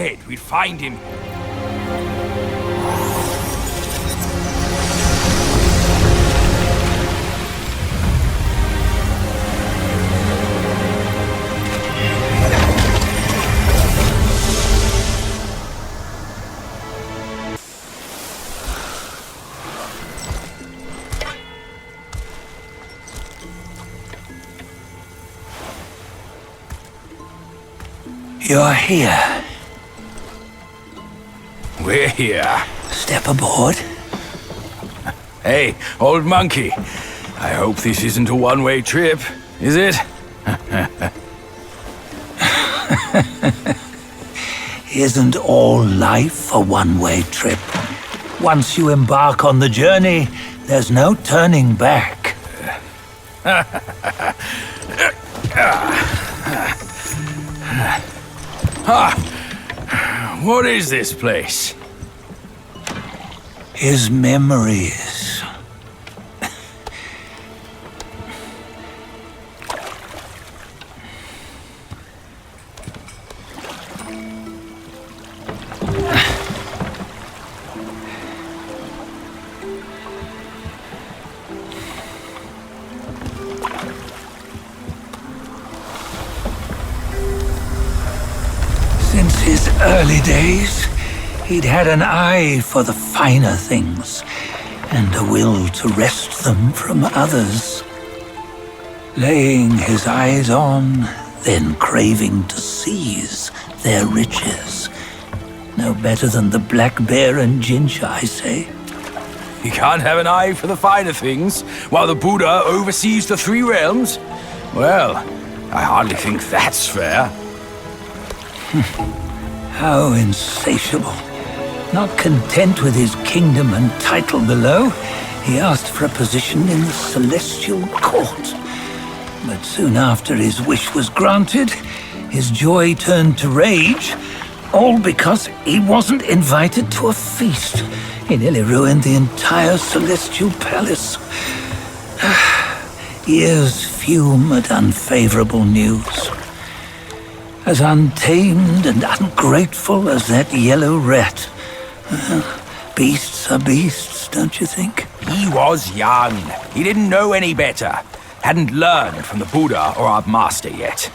said we'd find him. You're here. We're here. Step aboard. Hey, old monkey. I hope this isn't a one-way trip, is it? Isn't all life a one-way trip? Once you embark on the journey, there's no turning back. What is this place? His memories. Since his early days, he'd had an eye for the finer things and a will to wrest them from others. Laying his eyes on, then craving to seize their riches. No better than the black bear and ginger, I say. You can't have an eye for the finer things while the Buddha oversees the three realms? Well, I hardly think that's fair. How insatiable. Not content with his kingdom and title below, he asked for a position in the celestial court. But soon after his wish was granted, his joy turned to rage, all because he wasn't invited to a feast. He nearly ruined the entire celestial palace. Ears fume at unfavorable news. As untamed and ungrateful as that yellow rat. Beasts are beasts, don't you think? He was young. He didn't know any better. Hadn't learned from the Buddha or our master yet.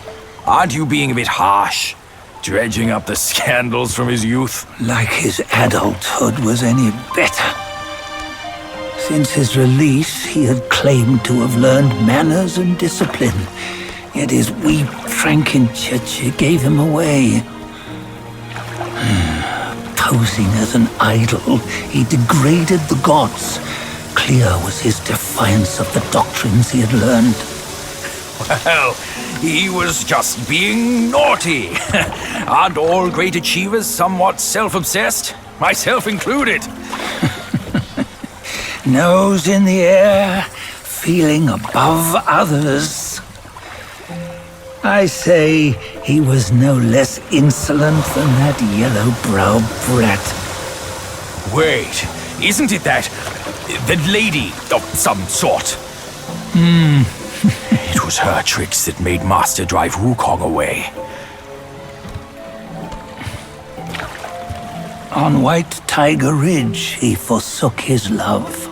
Aren't you being a bit harsh? Dredging up the scandals from his youth? Like his adulthood was any better. Since his release, he had claimed to have learned manners and discipline. Yet his weak Frankenchurch gave him away. Posing as an idol, he degraded the gods. Clear was his defiance of the doctrines he had learned. Well, he was just being naughty. Aren't all great achievers somewhat self-obsessed? Myself included. Nose in the air, feeling above others. I say he was no less insolent than that yellow-browed brat. Wait, isn't it that lady of some sort? It was her tricks that made Master drive Wukong away. On White Tiger Ridge, he forsook his love.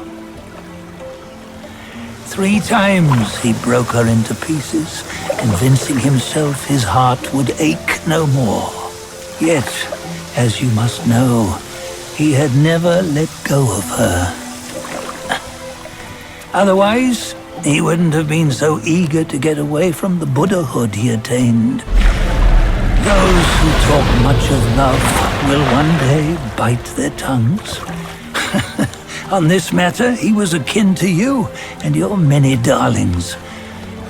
3 times he broke her into pieces, convincing himself his heart would ache no more. Yet, as you must know, he had never let go of her. Otherwise, he wouldn't have been so eager to get away from the Buddhahood he attained. Those who talk much of love will one day bite their tongues. On this matter, he was akin to you and your many darlings.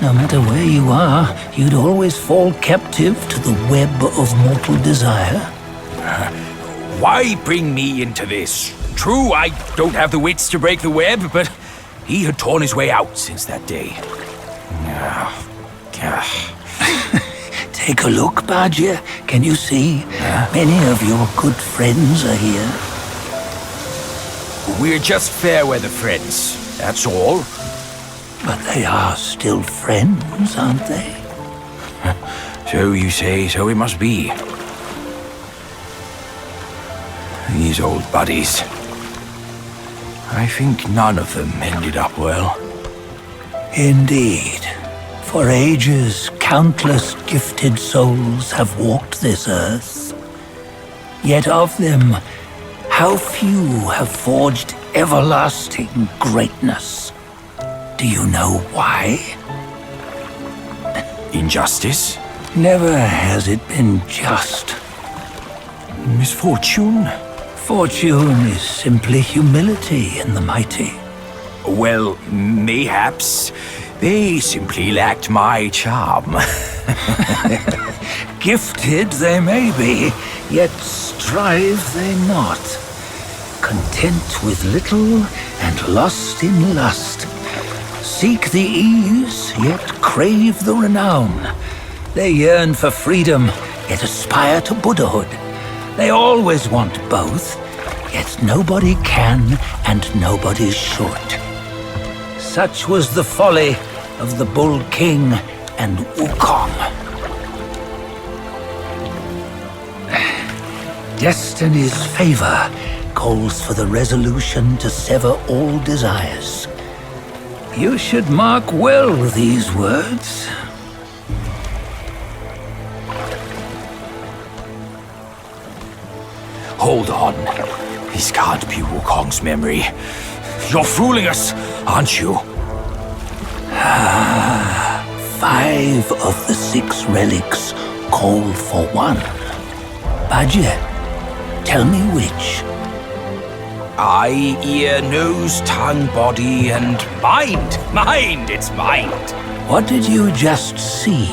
No matter where you are, you'd always fall captive to the web of mortal desire. Why bring me into this? True, I don't have the wits to break the web, but he had torn his way out since that day. Take a look, Bajia. Can you see? Many of your good friends are here. We're just fair-weather friends, that's all. But they are still friends, aren't they? So you say, so it must be. These old buddies. I think none of them ended up well. Indeed. For ages, countless gifted souls have walked this earth. Yet of them, how few have forged everlasting greatness? Do you know why? Injustice? Never has it been just. Misfortune? Fortune is simply humility in the mighty. Well, mayhaps they simply lacked my charm. Gifted they may be, yet strive they not. Content with little and lost in lust. Seek the ease, yet crave the renown. They yearn for freedom, yet aspire to Buddhahood. They always want both, yet nobody can and nobody should. Such was the folly of the Bull King and Wukong. Destiny's favor calls for the resolution to sever all desires. You should mark well these words. Hold on. This can't be Wukong's memory. You're fooling us, aren't you? 5 of the 6 relics call for one. Bajie, tell me which. Eye, ear, nose, tongue, body, and mind. Mind, it's mind. What did you just see?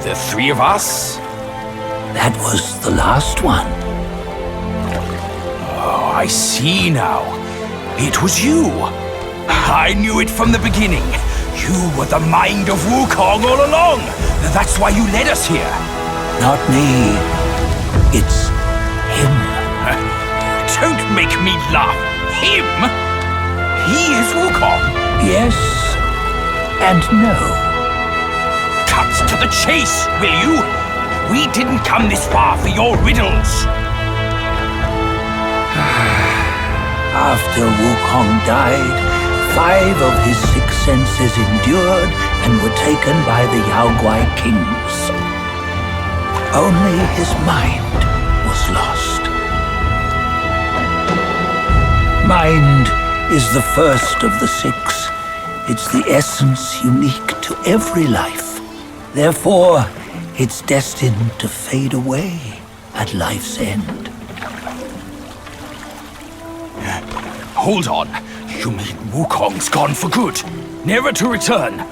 The 3 of us? That was the last one. Oh, I see now. It was you. I knew it from the beginning. You were the mind of Wukong all along. That's why you led us here. Not me. It's him. Don't make me laugh. Him? He is Wukong. Yes and no. Cut to the chase, will you? We didn't come this far for your riddles. After Wukong died, 5 of his 6 senses endured and were taken by the Yaoguai kings. Only his mind was lost. Mind is the first of the 6. It's the essence unique to every life. Therefore, it's destined to fade away at life's end. Hold on. You mean Wukong's gone for good? Never to return?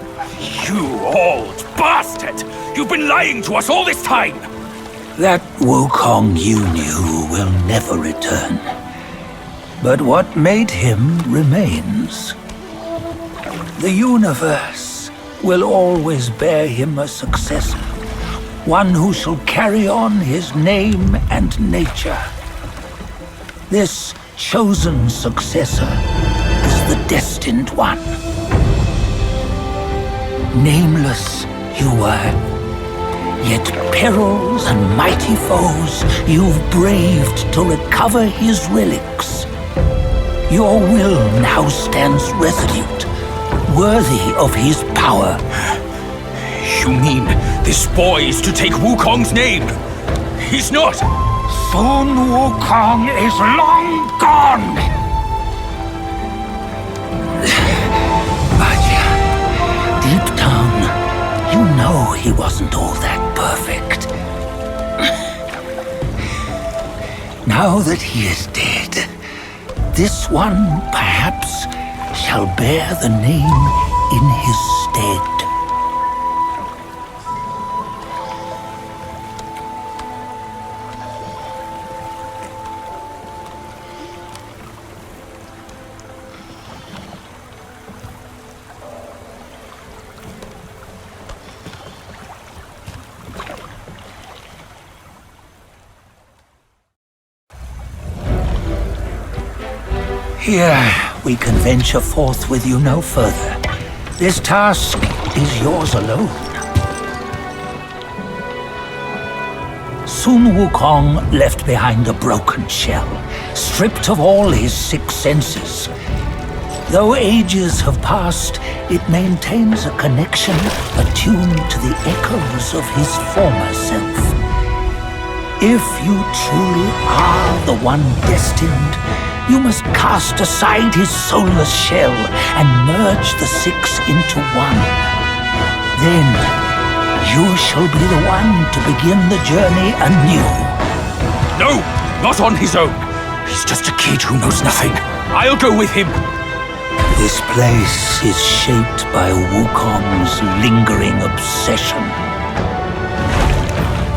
You old bastard! You've been lying to us all this time! That Wukong you knew will never return. But what made him remains. The universe will always bear him a successor. One who shall carry on his name and nature. This chosen successor is the destined one. Nameless you were, yet perils and mighty foes you've braved to recover his relics. Your will now stands resolute, worthy of his power. You mean this boy is to take Wukong's name? He's not! Sun Wukong is long gone! But deep down, you know he wasn't all that perfect. Now that he is dead, this one, perhaps, shall bear the name in his stead. Here, we can venture forth with you no further. This task is yours alone. Sun Wukong left behind a broken shell, stripped of all his six senses. Though ages have passed, it maintains a connection attuned to the echoes of his former self. If you truly are the one destined, you must cast aside his soulless shell and merge the six into one. Then you shall be the one to begin the journey anew. No, not on his own. He's just a kid who knows nothing. I'll go with him. This place is shaped by Wukong's lingering obsession.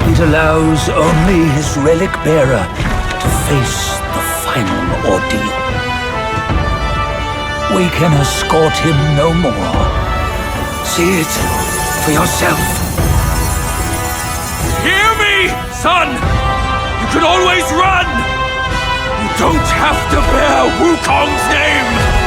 It allows only his relic bearer to face the final ordeal. We can escort him no more. See it for yourself. Hear me, son! You can always run! You don't have to bear Wukong's name!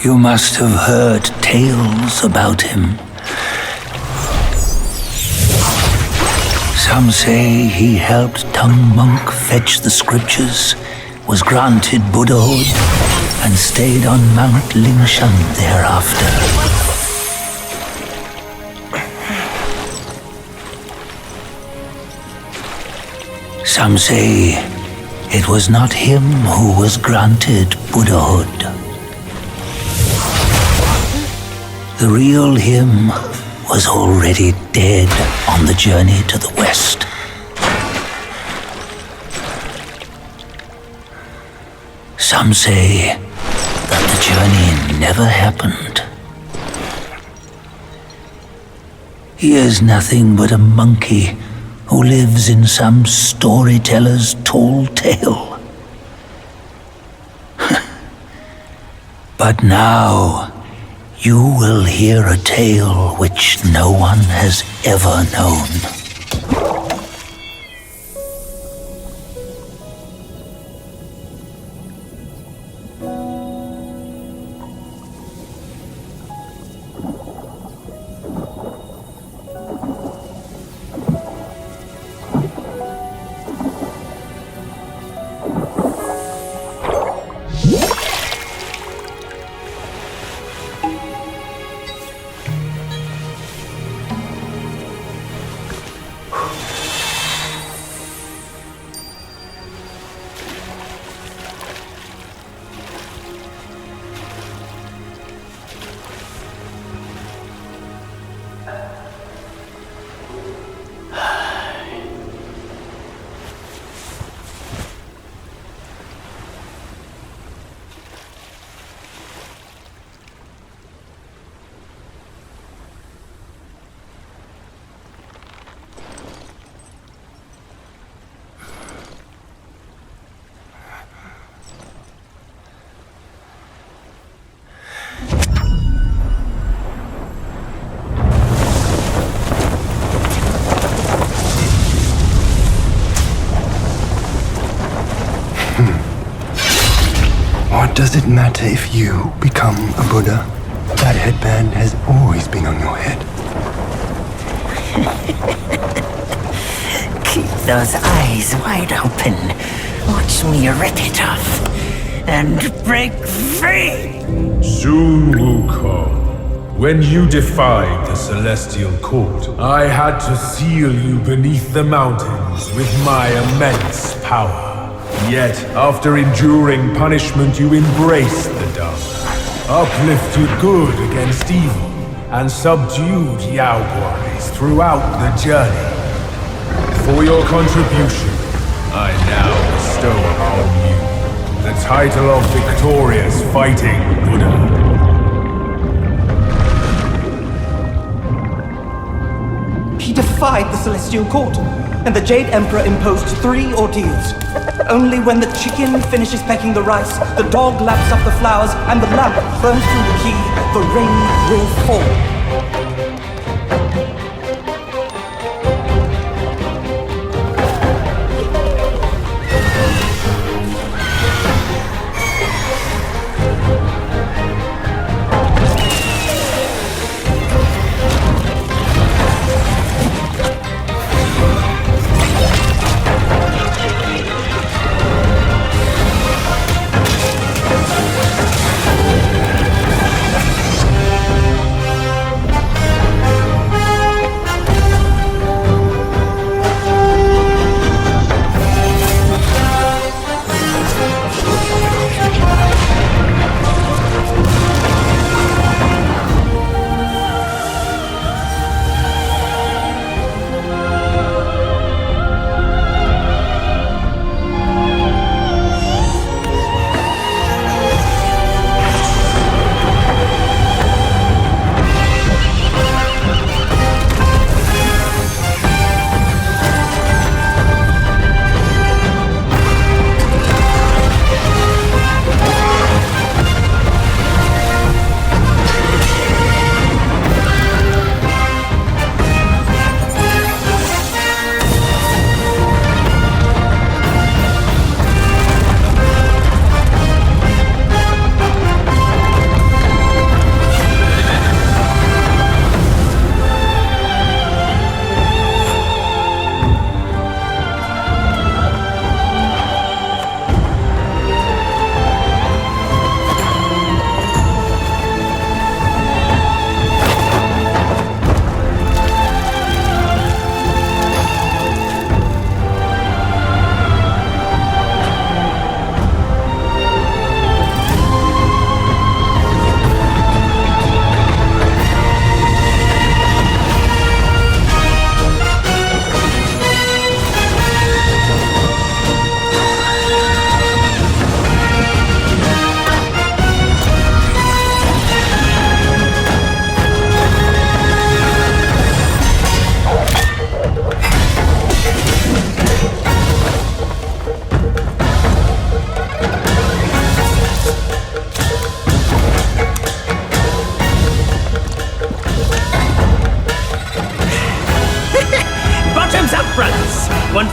You must have heard tales about him. Some say he helped Tung Monk fetch the scriptures, was granted Buddhahood, and stayed on Mount Lingshan thereafter. Some say it was not him who was granted Buddhahood. The real him was already dead on the journey to the west. Some say that the journey never happened. He is nothing but a monkey who lives in some storyteller's tall tale. But now, you will hear a tale which no one has ever known. What does it matter if you become a Buddha? That headband has always been on your head. Keep those eyes wide open. Watch me rip it off and break free. Soon, Wukong, when you defied the Celestial Court, I had to seal you beneath the mountains with my immense power. Yet, after enduring punishment, you embraced the dark, uplifted good against evil, and subdued Yao Guaris throughout the journey. For your contribution, I now bestow upon you the title of Victorious Fighting Buddha. He defied the Celestial Court, and the Jade Emperor imposed 3 ordeals. Only when the chicken finishes pecking the rice, the dog laps up the flowers, and the lamp burns through the key, the rain will fall.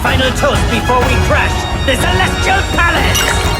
final toast before we crash the Celestial Palace!